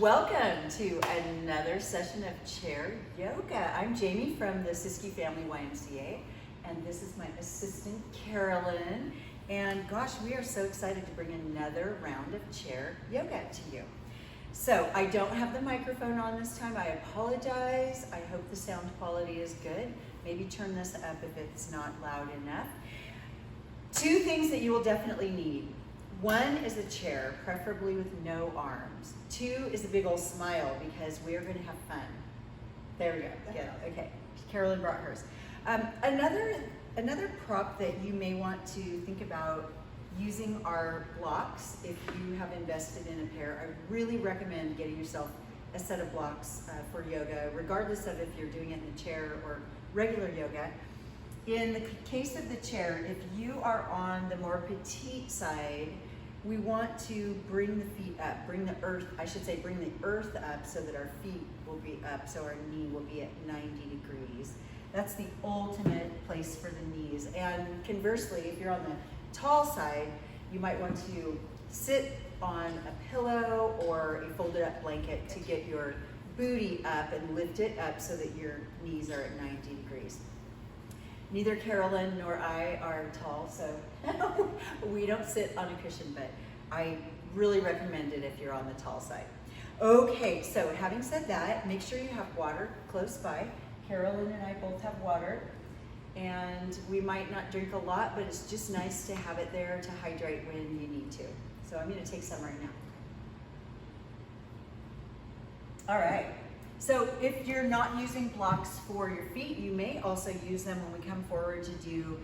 Welcome to another session of chair yoga. I'm Jamie from the Siskiyou Family YMCA, and this is my assistant Carolyn. And gosh, we are so excited to bring another round of chair yoga to you. So I don't have the microphone on this time. I apologize. I hope the sound quality is good. Maybe turn this up if it's not loud enough. Two things that you will definitely need. One is a chair, preferably with no arms. Two is a big old smile because we are going to have fun. There we go. Good. Okay. Carolyn brought hers. Another prop that you may want to think about using are blocks. If you have invested in a pair, I really recommend getting yourself a set of blocks for yoga, regardless of if you're doing it in a chair or regular yoga. In the case of the chair, if you are on the more petite side, we want to bring the feet up, bring the earth up so that our feet will be up, so our knee will be at 90 degrees. That's the ultimate place for the knees. And conversely, if you're on the tall side, you might want to sit on a pillow or a folded up blanket to get your booty up and lift it up so that your knees are at 90 degrees. Neither Carolyn nor I are tall, so we don't sit on a cushion, but I really recommend it if you're on the tall side. Okay, so having said that, make sure you have water close by. Carolyn and I both have water, and we might not drink a lot, but it's just nice to have it there to hydrate when you need to. So I'm gonna take some right now. All right. So if you're not using blocks for your feet, you may also use them when we come forward to do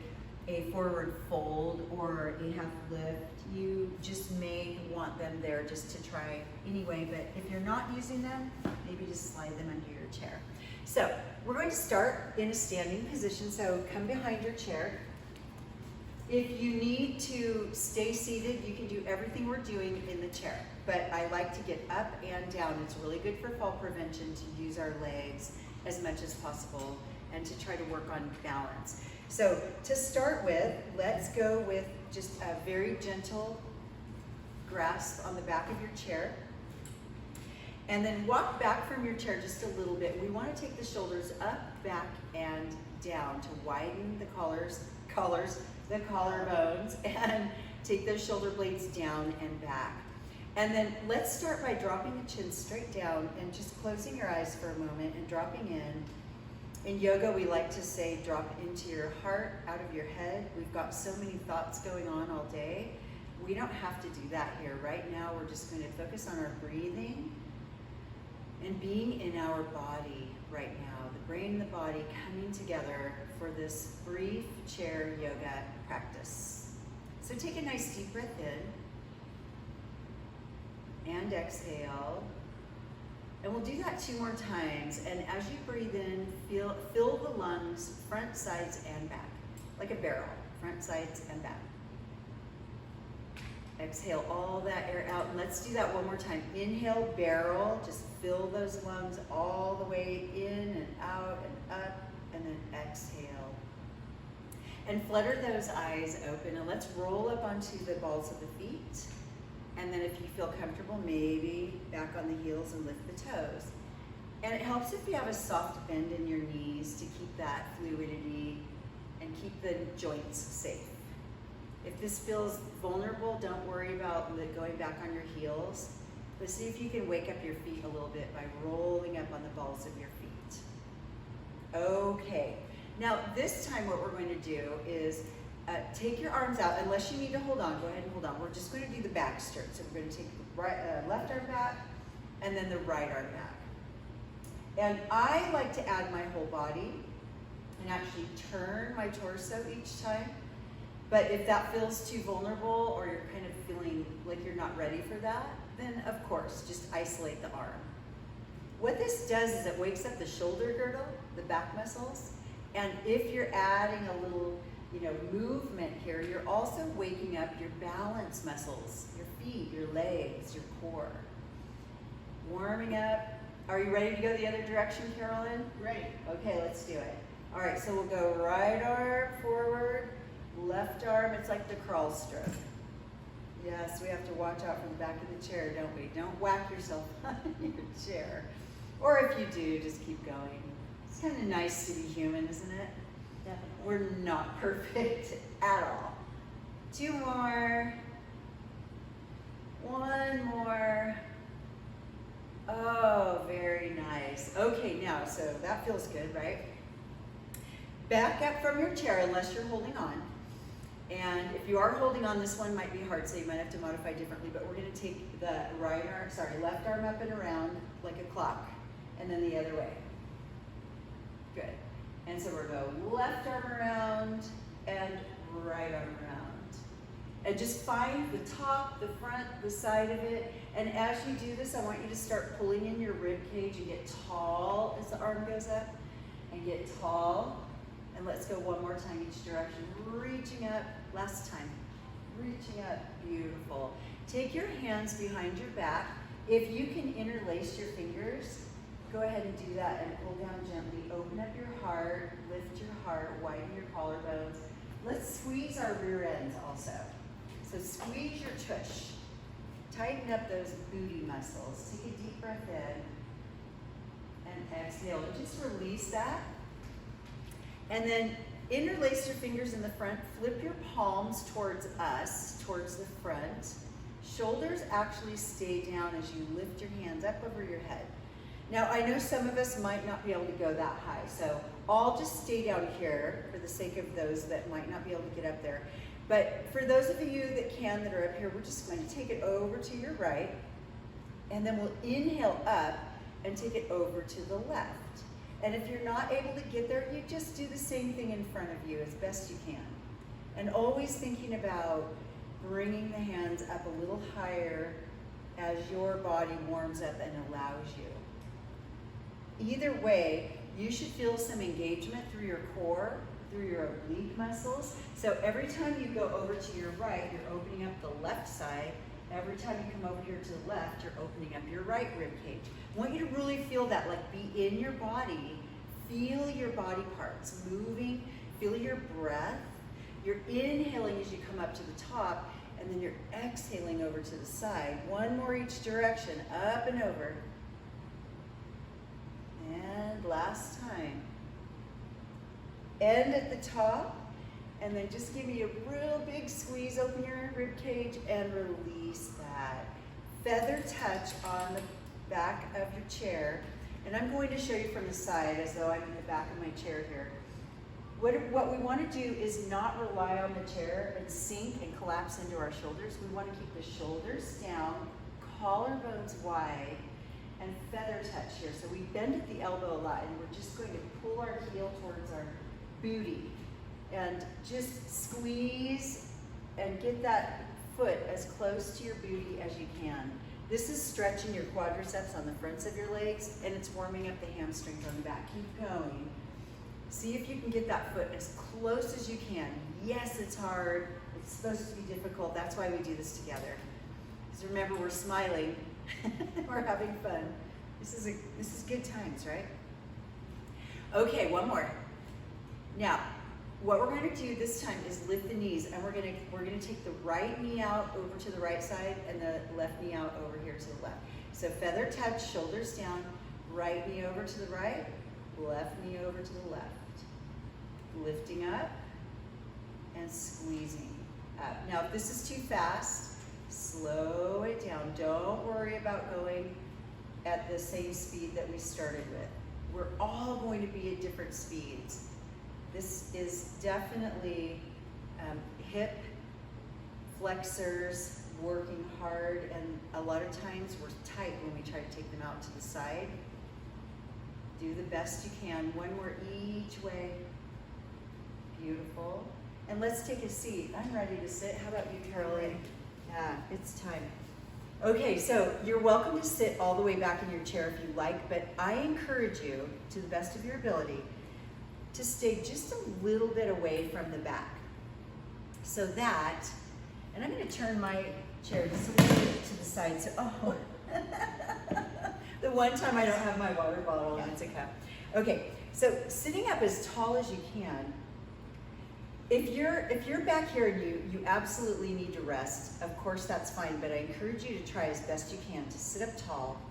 a forward fold or a half lift. You just may want them there just to try anyway, but if you're not using them, maybe just slide them under your chair. So we're going to start in a standing position, so come behind your chair. If you need to stay seated, you can do everything we're doing in the chair. But I like to get up and down. It's really good for fall prevention to use our legs as much as possible and to try to work on balance. So to start with, let's go with just a very gentle grasp on the back of your chair. And then walk back from your chair just a little bit. We want to take the shoulders up, back, and down to widen the the collarbones, and take those shoulder blades down and back. And then let's start by dropping the chin straight down and just closing your eyes for a moment and dropping in. In yoga, we like to say, drop into your heart, out of your head. We've got so many thoughts going on all day. We don't have to do that here. Right now, we're just going to focus on our breathing and being in our body right now. The brain and the body coming together for this brief chair yoga practice. So take a nice deep breath in and exhale. And we'll do that 2 more times. And as you breathe in, fill the lungs, front, sides, and back, like a barrel, front, sides, and back. Exhale all that air out. And let's do that one more time. Inhale, barrel, just fill those lungs all the way in and out and up, and then exhale. And flutter those eyes open, and let's roll up onto the balls of the feet. And then if you feel comfortable, maybe back on the heels and lift the toes. And it helps if you have a soft bend in your knees to keep that fluidity and keep the joints safe. If this feels vulnerable, don't worry about going back on your heels, but see if you can wake up your feet a little bit by rolling up on the balls of your feet. Okay, now this time what we're going to do is take your arms out, unless you need to hold on, go ahead and hold on. We're just going to do the back stretch. So we're going to take the left arm back and then the right arm back. And I like to add my whole body and actually turn my torso each time. But if that feels too vulnerable or you're kind of feeling like you're not ready for that, then of course, just isolate the arm. What this does is it wakes up the shoulder girdle, the back muscles, and if you're adding a little movement here, you're also waking up your balance muscles, your feet, your legs, your core. Warming up. Are you ready to go the other direction, Carolyn? Ready. Okay, let's do it. All right, so we'll go right arm forward, left arm, it's like the crawl stroke. Yes, Yes, we have to watch out for the back of the chair, don't we? Don't whack yourself on your chair. Or if you do, just keep going. It's kind of nice to be human, isn't it? Definitely. We're not perfect at all. 2 more. 1 more. Oh, very nice. Okay, now, so that feels good, right? Back up from your chair unless you're holding on. And if you are holding on, this one might be hard, so you might have to modify differently, but we're gonna take the left arm up and around like a clock, and then the other way. Good. And so we're going to go left arm around and right arm around. And just find the top, the front, the side of it. And as you do this, I want you to start pulling in your rib cage and get tall as the arm goes up. And get tall. And let's go one more time each direction. Reaching up, last time. Reaching up, beautiful. Take your hands behind your back. If you can interlace your fingers, go ahead and do that and pull down gently. Open up your heart, lift your heart, widen your collarbones. Let's squeeze our rear ends also. So squeeze your tush. Tighten up those booty muscles. Take a deep breath in and exhale. And just release that. And then interlace your fingers in the front. Flip your palms towards us, towards the front. Shoulders actually stay down as you lift your hands up over your head. Now, I know some of us might not be able to go that high, so I'll just stay down here for the sake of those that might not be able to get up there. But for those of you that can, that are up here, we're just going to take it over to your right, and then we'll inhale up and take it over to the left. And if you're not able to get there, you just do the same thing in front of you as best you can. And always thinking about bringing the hands up a little higher as your body warms up and allows you. Either way, you should feel some engagement through your core, through your oblique muscles. So every time you go over to your right, you're opening up the left side. Every time you come over here to the left, you're opening up your right rib cage. I want you to really feel that, like be in your body. Feel your body parts moving. Feel your breath. You're inhaling as you come up to the top, and then you're exhaling over to the side. 1 more each direction, up and over. And last time. End at the top, and then just give me a real big squeeze, open your rib cage, and release that. Feather touch on the back of your chair, and I'm going to show you from the side as though I'm in the back of my chair here. What we want to do is not rely on the chair and sink and collapse into our shoulders. We want to keep the shoulders down, collarbones wide, and feather touch here. So we bend at the elbow a lot, and we're just going to pull our heel towards our booty and just squeeze and get that foot as close to your booty as you can. This is stretching your quadriceps on the fronts of your legs, and it's warming up the hamstrings on the back. Keep going. See if you can get that foot as close as you can. Yes, it's hard. It's supposed to be difficult. That's why we do this together. Because remember, we're smiling. We're having fun. This is good times, right? Okay, 1 more. Now, what we're going to do this time is lift the knees, and we're going to take the right knee out over to the right side and the left knee out over here to the left. So feather touch, shoulders down, right knee over to the right, left knee over to the left. Lifting up and squeezing up. Now, if this is too fast, slow it down. Don't worry about going at the same speed that we started with. We're all going to be at different speeds. This is definitely hip flexors working hard, and a lot of times we're tight when we try to take them out to the side. Do the best you can. 1 more each way. Beautiful. And let's take a seat. I'm ready to sit. How about you, Carolyn? Yeah, it's time. Okay, so you're welcome to sit all the way back in your chair if you like, but I encourage you, to the best of your ability, to stay just a little bit away from the back. So that, and I'm going to turn my chair just a little bit to the side. So, oh, the one time I don't have my water bottle and it's a cup. Okay, so sitting up as tall as you can, If you're back here and you absolutely need to rest, of course that's fine, but I encourage you to try as best you can to sit up tall.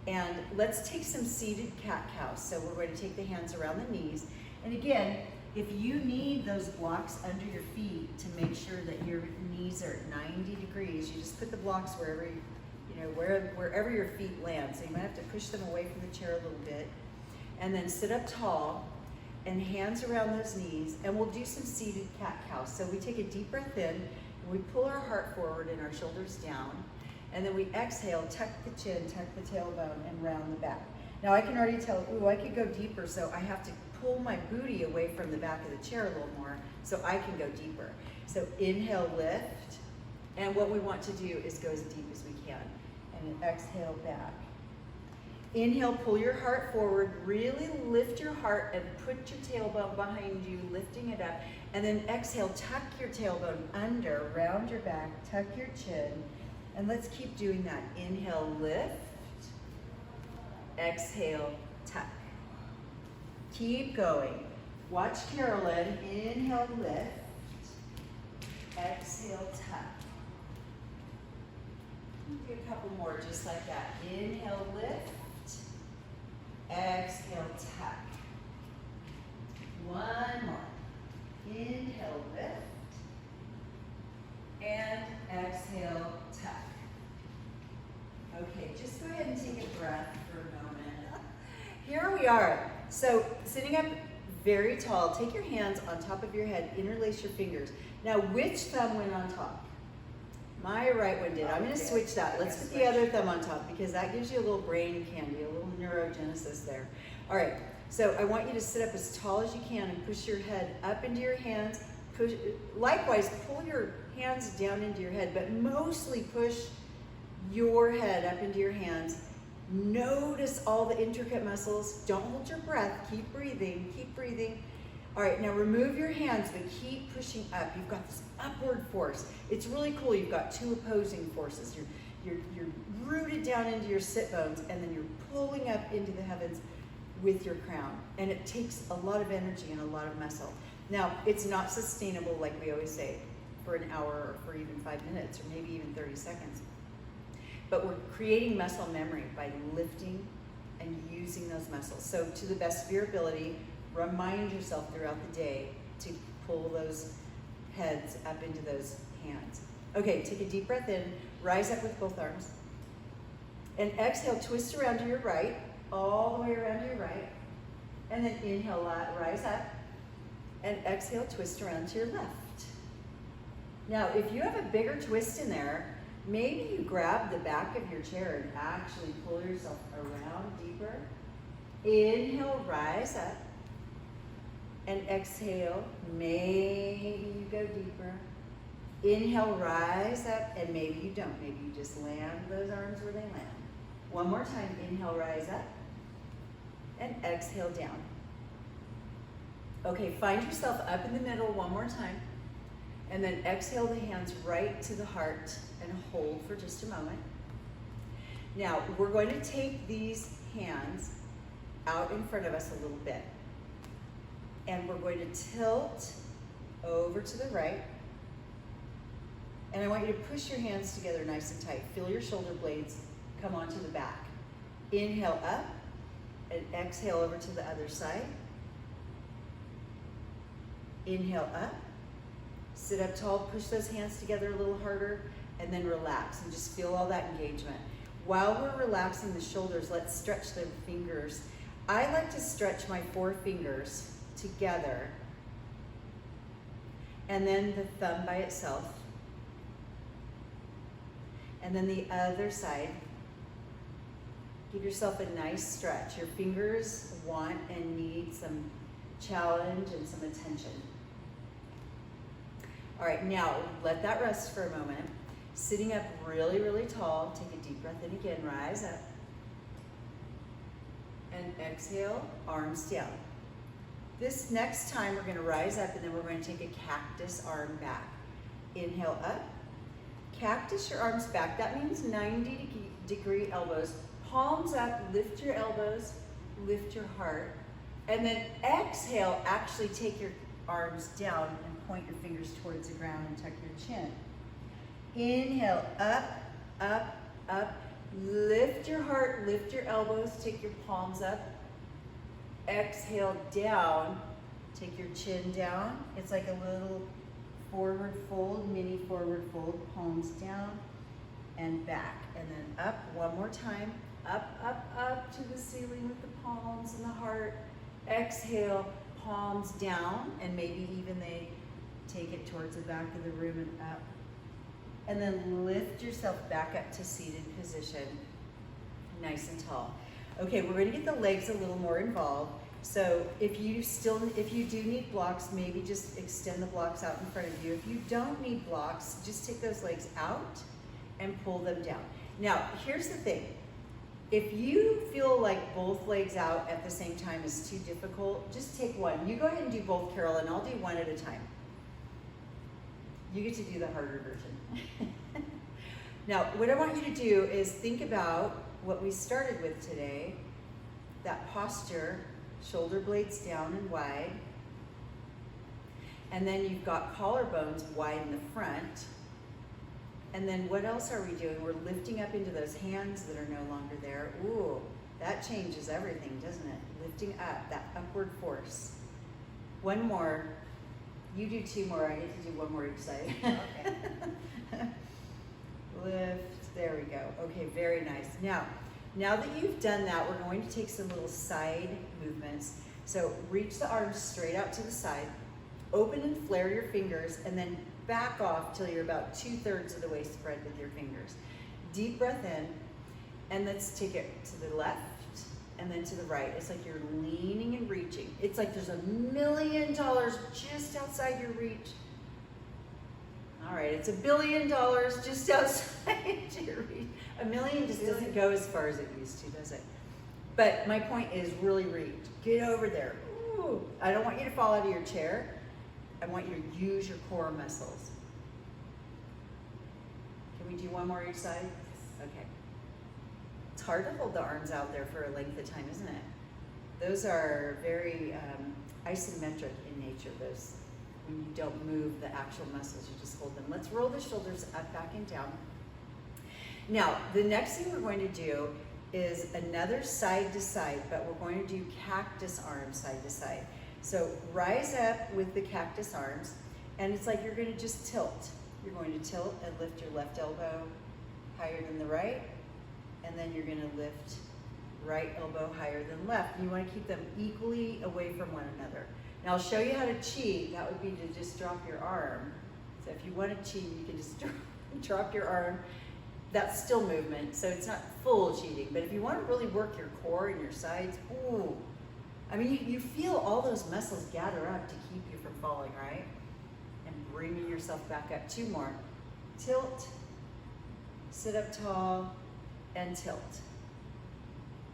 And let's take some seated cat-cow. So we're going to take the hands around the knees. And again, if you need those blocks under your feet to make sure that your knees are at 90 degrees, you just put the blocks wherever wherever your feet land. So you might have to push them away from the chair a little bit. And then sit up tall and hands around those knees, and we'll do some seated cat-cow. So we take a deep breath in, and we pull our heart forward and our shoulders down, and then we exhale, tuck the chin, tuck the tailbone, and round the back. Now I can already tell, ooh, I could go deeper, so I have to pull my booty away from the back of the chair a little more so I can go deeper. So inhale, lift, and what we want to do is go as deep as we can. And then exhale back. Inhale, pull your heart forward, really lift your heart and put your tailbone behind you, lifting it up. And then exhale, tuck your tailbone under, round your back, tuck your chin. And let's keep doing that. Inhale, lift. Exhale, tuck. Keep going. Watch Carolyn. Inhale, lift. Exhale, tuck. Do a couple more just like that. Inhale, lift. Exhale, tuck. One more. Inhale, lift. And exhale, tuck. Okay, just go ahead and take a breath for a moment. Here we are. So sitting up very tall, take your hands on top of your head, interlace your fingers. Now, which thumb went on top? My right one did. I'm going to switch that. Let's put the other thumb on top because that gives you a little brain candy, a little neurogenesis there. All right, so I want you to sit up as tall as you can and push your head up into your hands. Likewise, pull your hands down into your head, but mostly push your head up into your hands. Notice all the intricate muscles. Don't hold your breath. Keep breathing. Keep breathing. All right, now remove your hands, but keep pushing up. You've got this upward force. It's really cool. You've got two opposing forces. You're rooted down into your sit bones, and then you're pulling up into the heavens with your crown. And it takes a lot of energy and a lot of muscle. Now, it's not sustainable, like we always say, for an hour or for even 5 minutes or maybe even 30 seconds. But we're creating muscle memory by lifting and using those muscles. So to the best of your ability, remind yourself throughout the day to pull those heads up into those hands. Okay, take a deep breath in, rise up with both arms. And exhale, twist around to your right, all the way around to your right. And then inhale, rise up. And exhale, twist around to your left. Now, if you have a bigger twist in there, maybe you grab the back of your chair and actually pull yourself around deeper. Inhale, rise up. And exhale, maybe you go deeper. Inhale, rise up, and maybe you don't. Maybe you just land those arms where they land. One more time, inhale, rise up, and exhale down. Okay, find yourself up in the middle one more time, and then exhale the hands right to the heart and hold for just a moment. Now, we're going to take these hands out in front of us a little bit. And we're going to tilt over to the right. And I want you to push your hands together nice and tight. Feel your shoulder blades come onto the back. Inhale up and exhale over to the other side. Inhale up. Sit up tall, push those hands together a little harder, and then relax and just feel all that engagement. While we're relaxing the shoulders, let's stretch the fingers. I like to stretch my 4 fingers together, and then the thumb by itself, and then the other side. Give yourself a nice stretch. Your fingers want and need some challenge and some attention. All right, now let that rest for a moment. Sitting up really, really tall, take a deep breath in again, rise up, and exhale, arms down. This next time we're going to rise up, and then we're going to take a cactus arm back. Inhale up. Cactus your arms back. That means 90-degree elbows. Palms up, lift your elbows, lift your heart. And then exhale, actually take your arms down and point your fingers towards the ground and tuck your chin. Inhale, up, up, up. Lift your heart, lift your elbows, take your palms up. Exhale, down. Take your chin down. It's like a little forward fold, mini forward fold. Palms down and back. And then up one more time. Up, up, up to the ceiling with the palms and the heart. Exhale, palms down, and maybe even they take it towards the back of the room and up. And then lift yourself back up to seated position, nice and tall. Okay, we're gonna get the legs a little more involved. So if you do need blocks, maybe just extend the blocks out in front of you. If you don't need blocks, just take those legs out and pull them down. Now, here's the thing. If you feel like both legs out at the same time is too difficult, just take one. You go ahead and do both, Carolyn. I'll do one at a time. You get to do the harder version. Now, what I want you to do is think about what we started with today, that posture, shoulder blades down and wide. And then you've got collarbones wide in the front. And then what else are we doing? We're lifting up into those hands that are no longer there. Ooh, that changes everything, doesn't it? Lifting up, that upward force. One more. You do two more. I get to do one more each side. Okay. Lift. There we go. Okay, very nice. Now that you've done that, we're going to take some little side movements. So reach the arms straight out to the side. Open and flare your fingers, and then back off till you're about 2/3 of the way spread with your fingers. Deep breath in, and let's take it to the left and then to the right. It's like you're leaning and reaching. It's like there's $1 million just outside your reach. All right, it's $1 billion just outside your reach. $1 million just doesn't go as far as it used to, does it? But my point is really reach. Get over there. Ooh, I don't want you to fall out of your chair. I want you to use your core muscles. Can we do one more each side? Okay. It's hard to hold the arms out there for a length of time, isn't it? Those are very isometric in nature, those. When you don't move the actual muscles, you just hold them. Let's roll the shoulders up, back, and down. Now, the next thing we're going to do is another side to side, but we're going to do cactus arms side to side. So rise up with the cactus arms, and it's like you're going to just tilt. You're going to tilt and lift your left elbow higher than the right, and then you're going to lift right elbow higher than left. And you want to keep them equally away from one another. Now I'll show you how to cheat. That would be to just drop your arm. So if you want to cheat, you can just drop your arm. That's still movement, so it's not full cheating. But if you want to really work your core and your sides, ooh. I mean, you feel all those muscles gather up to keep you from falling, right? And bringing yourself back up. Two more. Tilt, sit up tall, and tilt.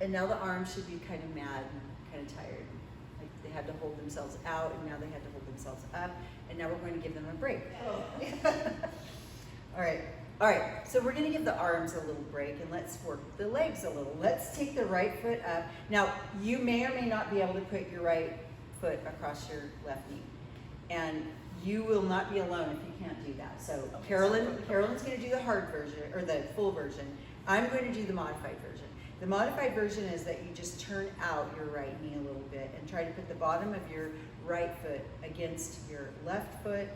And now the arms should be kind of mad and kind of tired. Like they had to hold themselves out, and now they had to hold themselves up. And now we're going to give them a break. Oh. All right, so we're gonna give the arms a little break, and let's work the legs a little. Let's take the right foot up. Now, you may or may not be able to put your right foot across your left knee. And you will not be alone if you can't do that. So Carolyn's gonna do the hard version, or the full version. I'm going to do the modified version. The modified version is that you just turn out your right knee a little bit and try to put the bottom of your right foot against your left foot,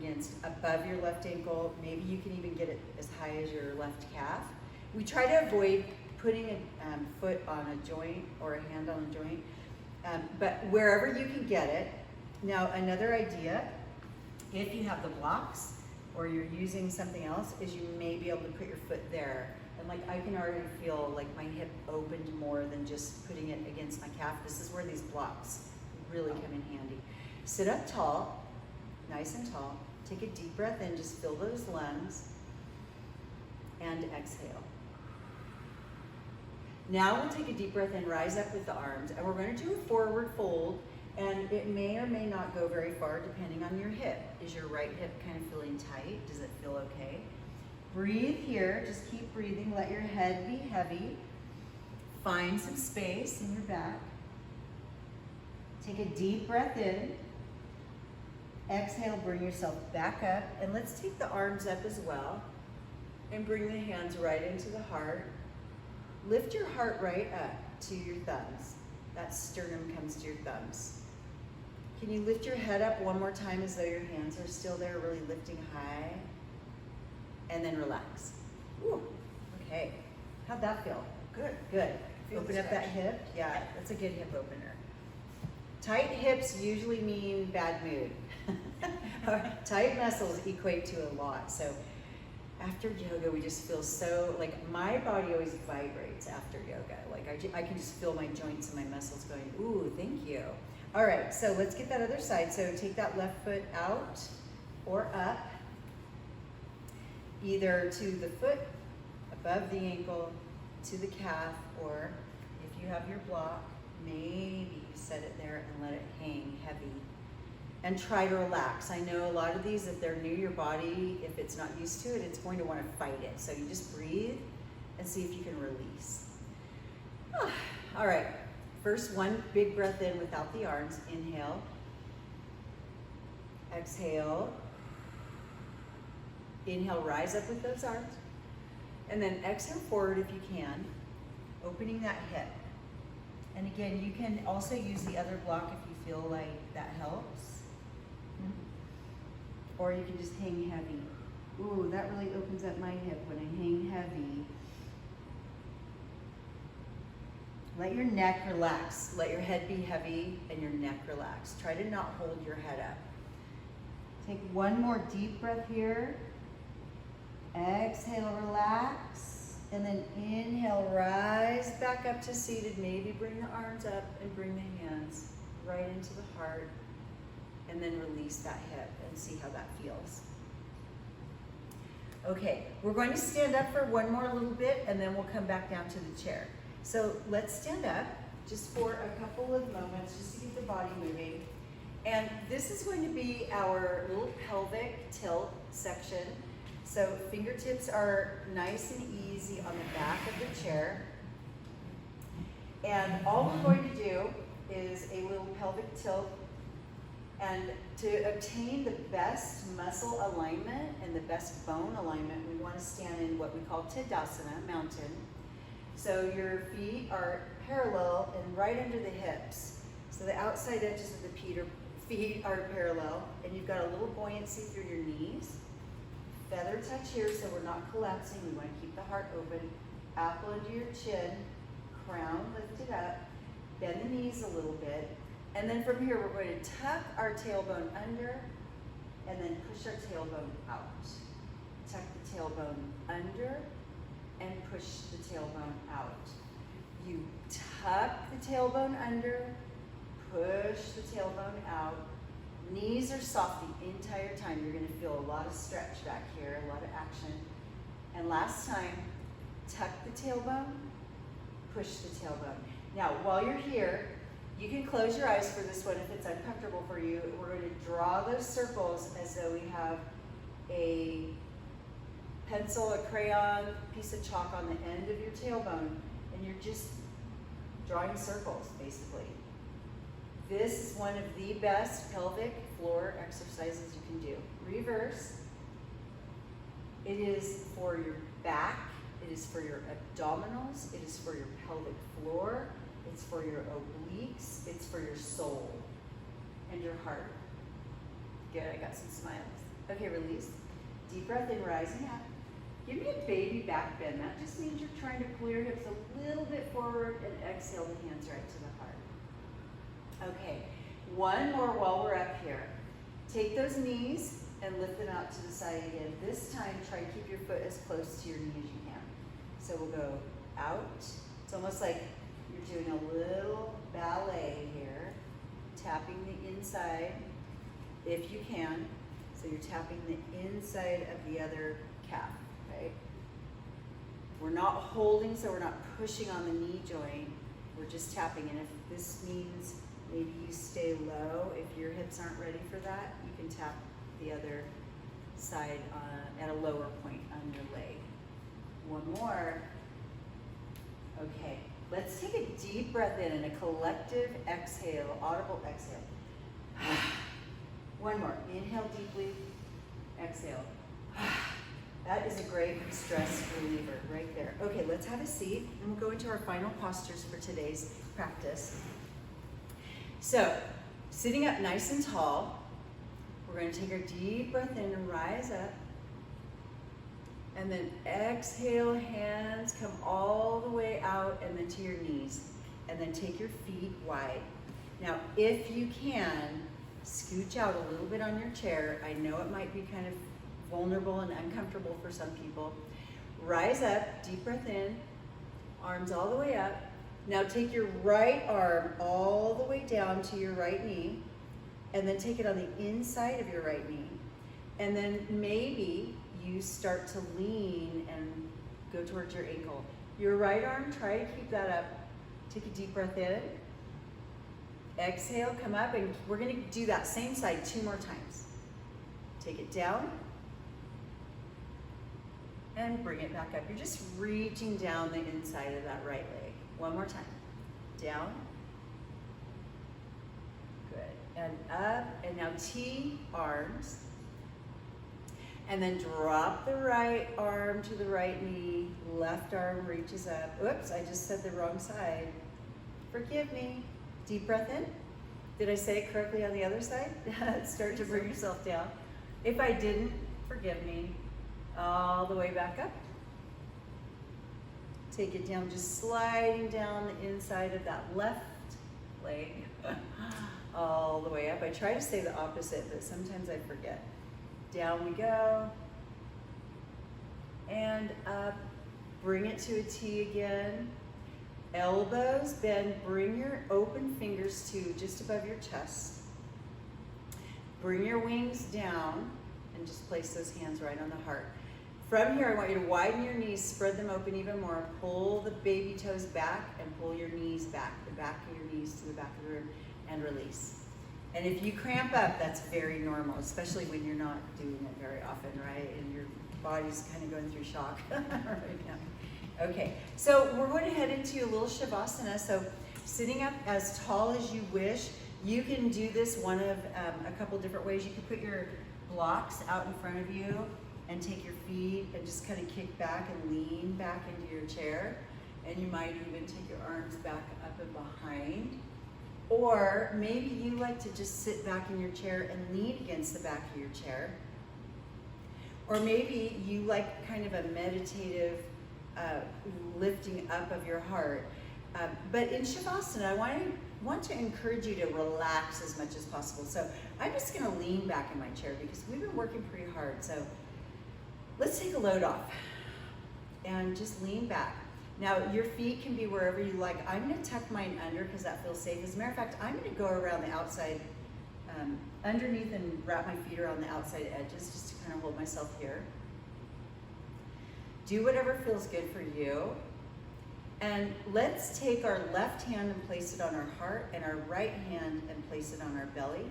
against above your left ankle. Maybe you can even get it as high as your left calf. We try to avoid putting a foot on a joint or a hand on a joint, but wherever you can get it. Now, another idea, if you have the blocks or you're using something else, is you may be able to put your foot there. And like I can already feel like my hip opened more than just putting it against my calf. This is where these blocks really come in handy. Sit up tall, nice and tall. Take a deep breath in, just fill those lungs, and exhale. Now we'll take a deep breath in, rise up with the arms, and we're going to do a forward fold, and it may or may not go very far depending on your hip. Is your right hip kind of feeling tight? Does it feel okay? Breathe here, just keep breathing, let your head be heavy. Find some space in your back. Take a deep breath in. exhale, bring yourself back up. And let's take the arms up as well. And bring the hands right into the heart. Lift your heart right up to your thumbs. That sternum comes to your thumbs. Can you lift your head up one more time as though your hands are still there, really lifting high? And then relax. Ooh, okay. How'd that feel? Good, good. Open up that hip. Yeah, that's a good hip opener. Tight hips usually mean bad mood. Tight muscles equate to a lot. So after yoga, we just feel so, like my body always vibrates after yoga. Like I can just feel my joints and my muscles going, ooh, thank you. All right, so let's get that other side. So take that left foot out or up, either to the foot, above the ankle, to the calf, or if you have your block, maybe you set it there and let it hang heavy. And try to relax. I know a lot of these, if they're new, your body, if it's not used to it, it's going to want to fight it. So you just breathe and see if you can release. All right, first one big breath in without the arms. Inhale. Exhale. Inhale, rise up with those arms. And then exhale forward if you can, opening that hip. And again, you can also use the other block if you feel like that helps. Or you can just hang heavy. Ooh, that really opens up my hip when I hang heavy. Let your neck relax. Let your head be heavy and your neck relax. Try to not hold your head up. Take one more deep breath here. Exhale, relax. And then inhale, rise back up to seated. Maybe bring the arms up and bring the hands right into the heart. And then release that hip and see how that feels. Okay, we're going to stand up for one more little bit and then we'll come back down to the chair. So let's stand up just for a couple of moments just to get the body moving. And this is going to be our little pelvic tilt section. So fingertips are nice and easy on the back of the chair. And all we're going to do is a little pelvic tilt. And to obtain the best muscle alignment and the best bone alignment, we want to stand in what we call Tadasana, mountain. So your feet are parallel and right under the hips. So the outside edges of the feet are parallel, and you've got a little buoyancy through your knees. Feather touch here so we're not collapsing. We want to keep the heart open. Apple under your chin, crown lifted up, bend the knees a little bit. And then from here, we're going to tuck our tailbone under and then push our tailbone out. Tuck the tailbone under and push the tailbone out. You tuck the tailbone under, push the tailbone out. Knees are soft the entire time. You're going to feel a lot of stretch back here, a lot of action. And last time, tuck the tailbone, push the tailbone. Now, while you're here, you can close your eyes for this one if it's uncomfortable for you. We're going to draw those circles as though we have a pencil, a crayon, piece of chalk on the end of your tailbone, and you're just drawing circles, basically. This is one of the best pelvic floor exercises you can do. Reverse. It is for your back, it is for your abdominals, it is for your pelvic floor, it's for your obliques, it's for your soul and your heart. Good, I got some smiles. Okay, release. Deep breath in, rising up. Give me a baby back bend. That just means you're trying to pull your hips a little bit forward and exhale the hands right to the heart. Okay, one more while we're up here. Take those knees and lift them out to the side again. This time, try to keep your foot as close to your knee as you can. So we'll go out. It's almost like you're doing a little ballet here, tapping the inside if you can. So you're tapping the inside of the other calf, right? We're not holding, so we're not pushing on the knee joint. We're just tapping. And if this means maybe you stay low, if your hips aren't ready for that, you can tap the other side at a lower point on your leg. One more. Okay, let's take a deep breath in and a collective exhale, audible exhale. One more. Inhale deeply, exhale. That is a great stress reliever right there. Okay, let's have a seat and we'll go into our final postures for today's practice. So, sitting up nice and tall, we're going to take our deep breath in and rise up. And then exhale, hands come all the way out and then to your knees. And then take your feet wide. Now, if you can, scooch out a little bit on your chair. I know it might be kind of vulnerable and uncomfortable for some people. Rise up, deep breath in, arms all the way up. Now take your right arm all the way down to your right knee, and then take it on the inside of your right knee. And then maybe you start to lean and go towards your ankle. Your right arm, try to keep that up. Take a deep breath in. Exhale, come up, and we're gonna do that same side 2 more times. Take it down. And bring it back up. You're just reaching down the inside of that right leg. One more time. Down. Good. And up. And now T arms. And then drop the right arm to the right knee. Left arm reaches up. Oops, I just said the wrong side. Forgive me. Deep breath in. Did I say it correctly on the other side? Start to bring yourself down. If I didn't, forgive me. All the way back up. Take it down, just sliding down the inside of that left leg. All the way up. I try to say the opposite, but sometimes I forget. Down we go. And up. Bring it to a T again. Elbows bend. Bring your open fingers to just above your chest. Bring your wings down and just place those hands right on the heart. From here, I want you to widen your knees, spread them open even more. Pull the baby toes back and pull your knees back, the back of your knees to the back of the room, and release. And if you cramp up, that's very normal, especially when you're not doing it very often, right? And your body's kind of going through shock right now. Okay, so we're going to head into a little shavasana. So sitting up as tall as you wish. You can do this one of a couple different ways. You can put your blocks out in front of you and take your feet and just kind of kick back and lean back into your chair. And you might even take your arms back up and behind. Or maybe you like to just sit back in your chair and lean against the back of your chair. Or maybe you like kind of a meditative lifting up of your heart. But in Shavasana, I want to encourage you to relax as much as possible. So I'm just gonna lean back in my chair because we've been working pretty hard. So let's take a load off and just lean back. Now your feet can be wherever you like. I'm gonna tuck mine under because that feels safe. As a matter of fact, I'm gonna go around the outside, underneath and wrap my feet around the outside edges just to kind of hold myself here. Do whatever feels good for you. And let's take our left hand and place it on our heart and our right hand and place it on our belly.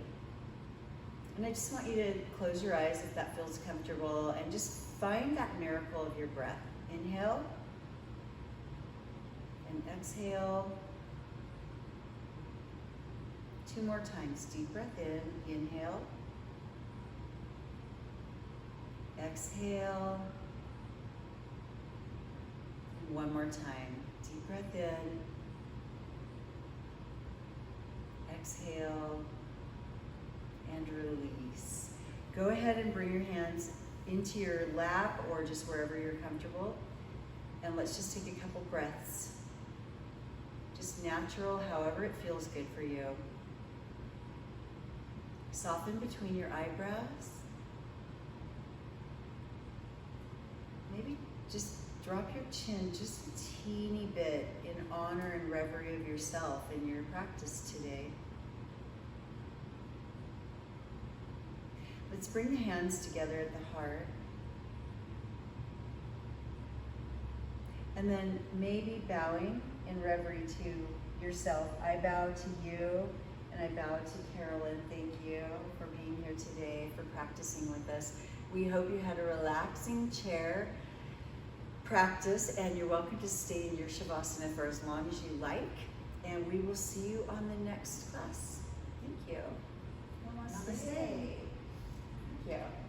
And I just want you to close your eyes if that feels comfortable and just find that miracle of your breath. Inhale and exhale. 2 more times. Deep breath in. Inhale. Exhale. And 1 more time. Deep breath in. Exhale. And release. Go ahead and bring your hands into your lap or just wherever you're comfortable. And let's just take a couple breaths. Just natural, however it feels good for you. Soften between your eyebrows. Maybe just drop your chin just a teeny bit in honor and reverie of yourself in your practice today. Let's bring the hands together at the heart. And then maybe bowing in reverie to yourself. I bow to you and I bow to Carolyn. Thank you for being here today, for practicing with us. We hope you had a relaxing chair practice and you're welcome to stay in your Shavasana for as long as you like. And we will see you on the next class. Thank you. Namaste. Yeah.